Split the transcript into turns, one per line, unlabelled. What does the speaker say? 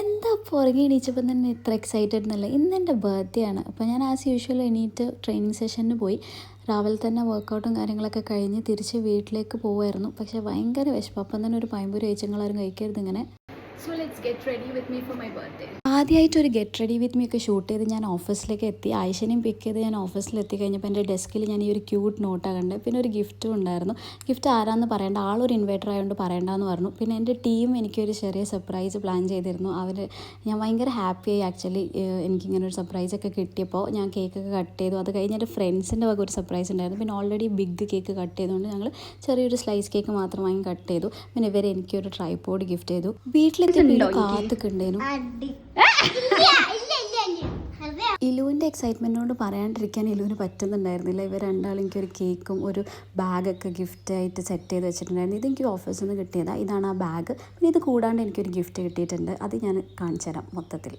എന്താ അപ്പോൾ ഉറങ്ങി എണീച്ചപ്പോൾ തന്നെ ഇത്ര എക്സൈറ്റഡ് എന്നല്ല. ഇന്ന് എൻ്റെ ബർത്ത്ഡേ ആണ്. അപ്പോൾ ഞാൻ ആസ് യൂഷ്വൽ എണീറ്റ് ട്രെയിനിങ് സെഷന് പോയി. രാവിലെ തന്നെ വർക്കൗട്ടും കാര്യങ്ങളൊക്കെ കഴിഞ്ഞ് തിരിച്ച് വീട്ടിലേക്ക് പോകുമായിരുന്നു. പക്ഷേ ഭയങ്കര വിശപ്പ്. അപ്പം തന്നെ ഒരു പഴംപൊരി കഴിച്ചങ്ങളാരും കഴിക്കരുത് ഇങ്ങനെ.
So let's get ready with me for my birthday.
ആദ്യമായിട്ട് ഒരു ഗെറ്റ് റെഡി വിത്ത് മീ ഒക്കെ ഷൂട്ട് ചെയ്ത് ഞാൻ ഓഫീസിലേക്ക് എത്തി. ആയിഷനെയും പിക്ക് ചെയ്ത് ഞാൻ ഓഫീസിലെത്തി കഴിഞ്ഞപ്പോൾ എൻ്റെ ഡെസ്കിൽ ഞാൻ ഈ ഒരു ക്യൂട്ട് നോട്ടാണ് കണ്ടത്. പിന്നെ ഒരു ഗിഫ്റ്റും ഉണ്ടായിരുന്നു. ഗിഫ്റ്റ് ആരാന്ന് പറയേണ്ട, ആളൊരു ഇൻവൈറ്റർ ആയതുകൊണ്ട് പറയേണ്ടെന്ന് പറഞ്ഞു. പിന്നെ എൻ്റെ ടീം എനിക്കൊരു ചെറിയ സർപ്രൈസ് പ്ലാൻ ചെയ്തിരുന്നു. ഞാൻ ഭയങ്കര ഹാപ്പിയായി ആക്ച്വലി എനിക്കിങ്ങനെ ഒരു സർപ്രൈസൊക്കെ കിട്ടിയപ്പോൾ. ഞാൻ കേക്കൊക്കെ കട്ട് ചെയ്തു. അത് കഴിഞ്ഞ് എൻ്റെ ഫ്രണ്ട്സിൻ്റെ വക ഒരു സർപ്രൈസ് ഉണ്ടായിരുന്നു. പിന്നെ ഓൾറെഡി ബിഗ് കേക്ക് കട്ട് ചെയ്തുകൊണ്ട് ഞങ്ങൾ ചെറിയൊരു സ്ലൈസ് കേക്ക് മാത്രം വാങ്ങി കട്ട് ചെയ്തു. പിന്നെ ഇവരെ എനിക്കൊരു ട്രൈപോഡ് ഗിഫ്റ്റ് ചെയ്തു. വീട്ടിലെത്തി കാത്തൊക്കെ ഉണ്ടായിരുന്നു. ഇലുവിൻ്റെ എക്സൈറ്റ്മെൻറ്റിനോട് പറയാണ്ടിരിക്കാൻ ഇലുവിന് പറ്റുന്നുണ്ടായിരുന്നില്ല. ഇവർ രണ്ടാളും എനിക്കൊരു കേക്കും ഒരു ബാഗൊക്കെ ഗിഫ്റ്റായിട്ട് സെറ്റ് ചെയ്ത് വെച്ചിട്ടുണ്ടായിരുന്നു. ഇതെനിക്ക് ഓഫീസിൽ നിന്ന് കിട്ടിയതാണ്. ഇതാണ് ആ ബാഗ്. പിന്നെ ഇത് കൂടാണ്ട് എനിക്കൊരു ഗിഫ്റ്റ് കിട്ടിയിട്ടുണ്ട്. അത് ഞാൻ കാണിച്ചു തരാം മൊത്തത്തിൽ.